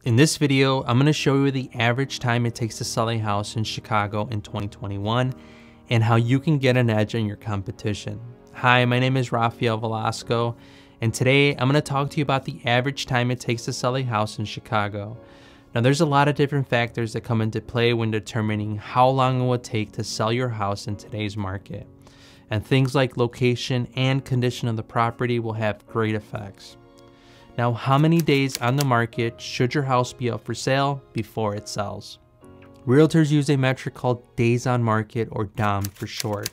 In this video, I'm going to show you the average time it takes to sell a house in Chicago in 2021 and how you can get an edge on your competition. Hi, my name is Ralphie Velasco, and today I'm going to talk to you about the average time it takes to sell a house in Chicago. Now, there's a lot of different factors that come into play when determining how long it will take to sell your house in today's market. And things like location and condition of the property will have great effects. Now, how many days on the market should your house be up for sale before it sells? Realtors use a metric called days on market, or DOM for short.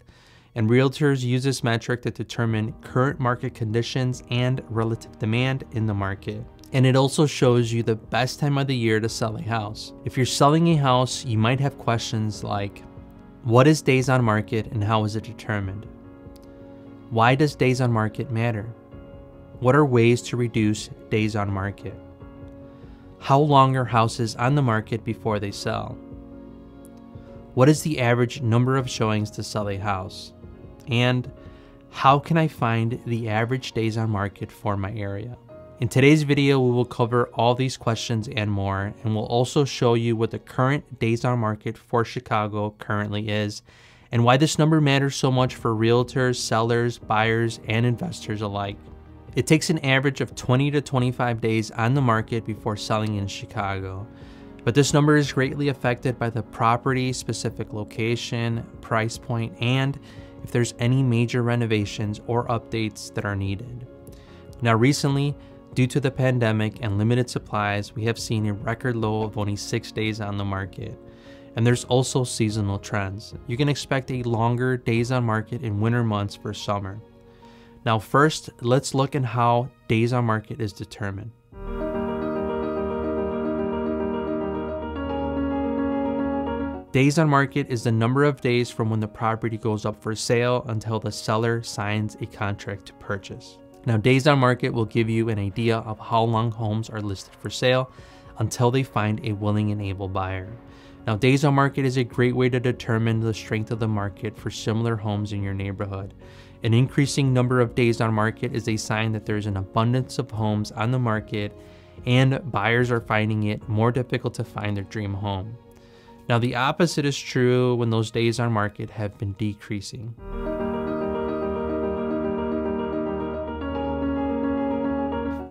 And realtors use this metric to determine current market conditions and relative demand in the market. And it also shows you the best time of the year to sell a house. If you're selling a house, you might have questions like, what is days on market and how is it determined? Why does days on market matter? What are ways to reduce days on market? How long are houses on the market before they sell? What is the average number of showings to sell a house? And how can I find the average days on market for my area? In today's video, we will cover all these questions and more, and we'll also show you what the current days on market for Chicago currently is, and why this number matters so much for realtors, sellers, buyers, and investors alike. It takes an average of 20 to 25 days on the market before selling in Chicago, but this number is greatly affected by the property, specific location, price point, and if there's any major renovations or updates that are needed. Now, recently, due to the pandemic and limited supplies, we have seen a record low of only 6 days on the market. And there's also seasonal trends. You can expect a longer days on market in winter months for summer. Now, first, let's look at how days on market is determined. Days on market is the number of days from when the property goes up for sale until the seller signs a contract to purchase. Now, days on market will give you an idea of how long homes are listed for sale until they find a willing and able buyer. Now, days on market is a great way to determine the strength of the market for similar homes in your neighborhood. An increasing number of days on market is a sign that there's an abundance of homes on the market and buyers are finding it more difficult to find their dream home. Now, the opposite is true when those days on market have been decreasing.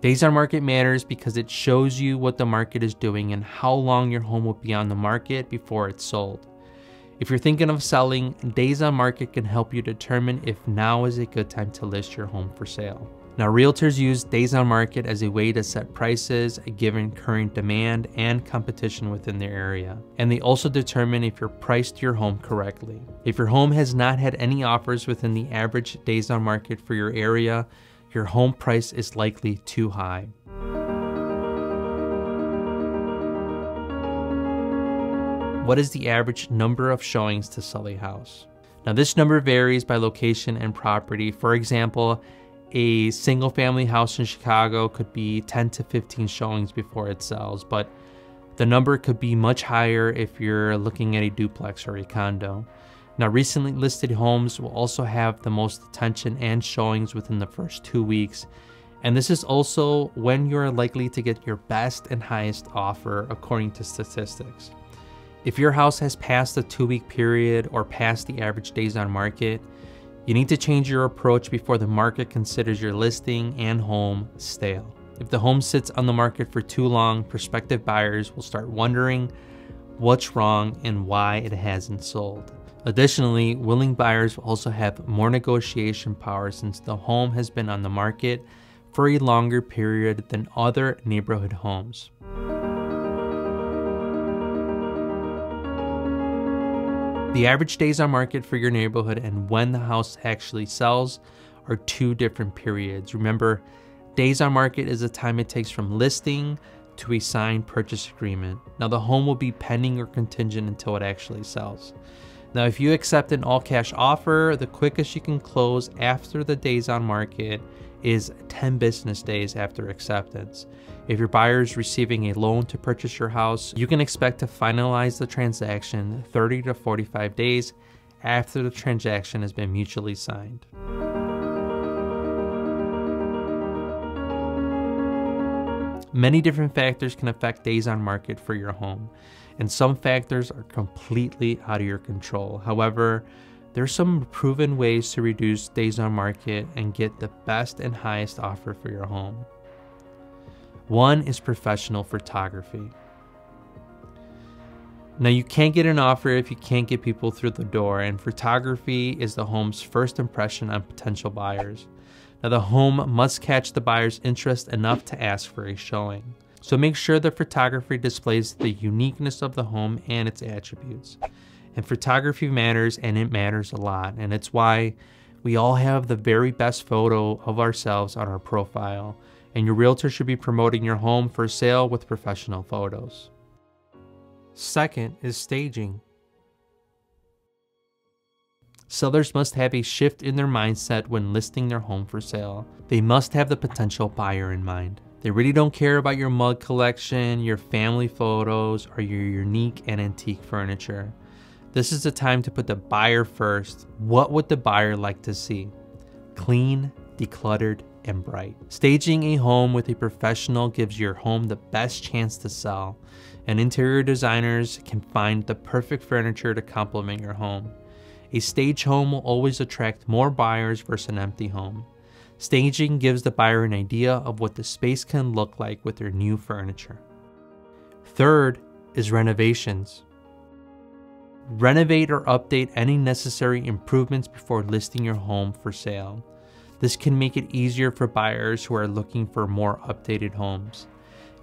Days on market matters because it shows you what the market is doing and how long your home will be on the market before it's sold. If you're thinking of selling, days on market can help you determine if now is a good time to list your home for sale. Now, realtors use days on market as a way to set prices given current demand and competition within their area. And they also determine if you're priced your home correctly. If your home has not had any offers within the average days on market for your area, your home price is likely too high. What is the average number of showings to sell a house? Now, this number varies by location and property. For example, a single family house in Chicago could be 10 to 15 showings before it sells, but the number could be much higher if you're looking at a duplex or a condo. Now, recently listed homes will also have the most attention and showings within the first 2 weeks. And this is also when you're likely to get your best and highest offer according to statistics. If your house has passed the 2-week period or past the average days on market, you need to change your approach before the market considers your listing and home stale. If the home sits on the market for too long, prospective buyers will start wondering what's wrong and why it hasn't sold. Additionally, willing buyers will also have more negotiation power since the home has been on the market for a longer period than other neighborhood homes. The average days on market for your neighborhood and when the house actually sells are two different periods. Remember, days on market is the time it takes from listing to a signed purchase agreement. Now, the home will be pending or contingent until it actually sells. Now, if you accept an all-cash offer, the quickest you can close after the days on market is 10 business days after acceptance. If your buyer is receiving a loan to purchase your house, you can expect to finalize the transaction 30 to 45 days after the transaction has been mutually signed. Many different factors can affect days on market for your home, and some factors are completely out of your control. However, there are some proven ways to reduce days on market and get the best and highest offer for your home. One is professional photography. Now, you can't get an offer if you can't get people through the door, and photography is the home's first impression on potential buyers. Now, the home must catch the buyer's interest enough to ask for a showing. So make sure the photography displays the uniqueness of the home and its attributes. And photography matters, and it matters a lot, and it's why we all have the very best photo of ourselves on our profile, and your realtor should be promoting your home for sale with professional photos. Second is staging. Sellers must have a shift in their mindset when listing their home for sale. They must have the potential buyer in mind. They really don't care about your mug collection, your family photos, or your unique and antique furniture. This is the time to put the buyer first. What would the buyer like to see? Clean, decluttered, and bright. Staging a home with a professional gives your home the best chance to sell, and interior designers can find the perfect furniture to complement your home. A staged home will always attract more buyers versus an empty home. Staging gives the buyer an idea of what the space can look like with their new furniture. Third is renovations. Renovate or update any necessary improvements before listing your home for sale. This can make it easier for buyers who are looking for more updated homes.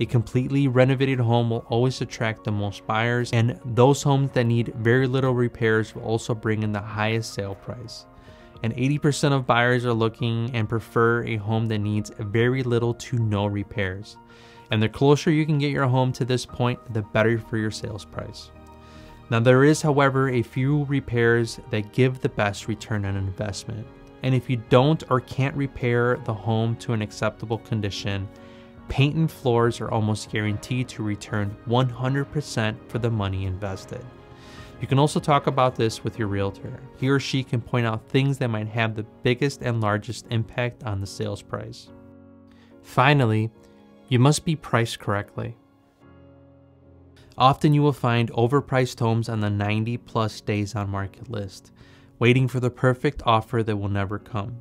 A completely renovated home will always attract the most buyers, and those homes that need very little repairs will also bring in the highest sale price. And 80% of buyers are looking and prefer a home that needs very little to no repairs. And the closer you can get your home to this point, the better for your sales price. Now, there is, however, a few repairs that give the best return on investment. And if you don't or can't repair the home to an acceptable condition, paint and floors are almost guaranteed to return 100% for the money invested. You can also talk about this with your realtor. He or she can point out things that might have the biggest and largest impact on the sales price. Finally, you must be priced correctly. Often you will find overpriced homes on the 90+ days on market list, waiting for the perfect offer that will never come.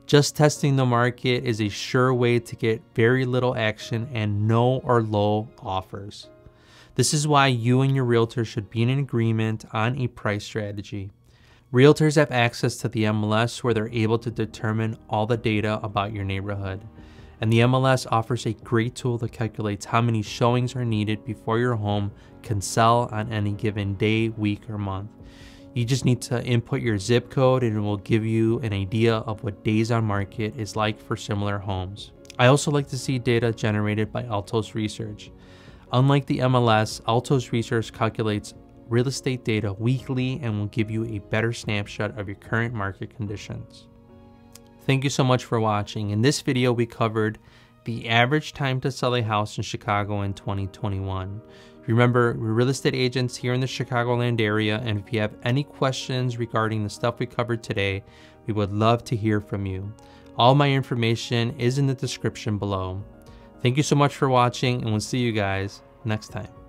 Just testing the market is a sure way to get very little action and no or low offers. This is why you and your realtor should be in agreement on a price strategy. Realtors have access to the MLS where they're able to determine all the data about your neighborhood. And the MLS offers a great tool that calculates how many showings are needed before your home can sell on any given day, week, or month. You just need to input your zip code and it will give you an idea of what days on market is like for similar homes. I also like to see data generated by Altos Research. Unlike the MLS, Altos Research calculates real estate data weekly and will give you a better snapshot of your current market conditions. Thank you so much for watching. In this video, we covered the average time to sell a house in Chicago in 2021. Remember, we're real estate agents here in the Chicagoland area, and if you have any questions regarding the stuff we covered today, we would love to hear from you. All my information is in the description below. Thank you so much for watching, and we'll see you guys next time.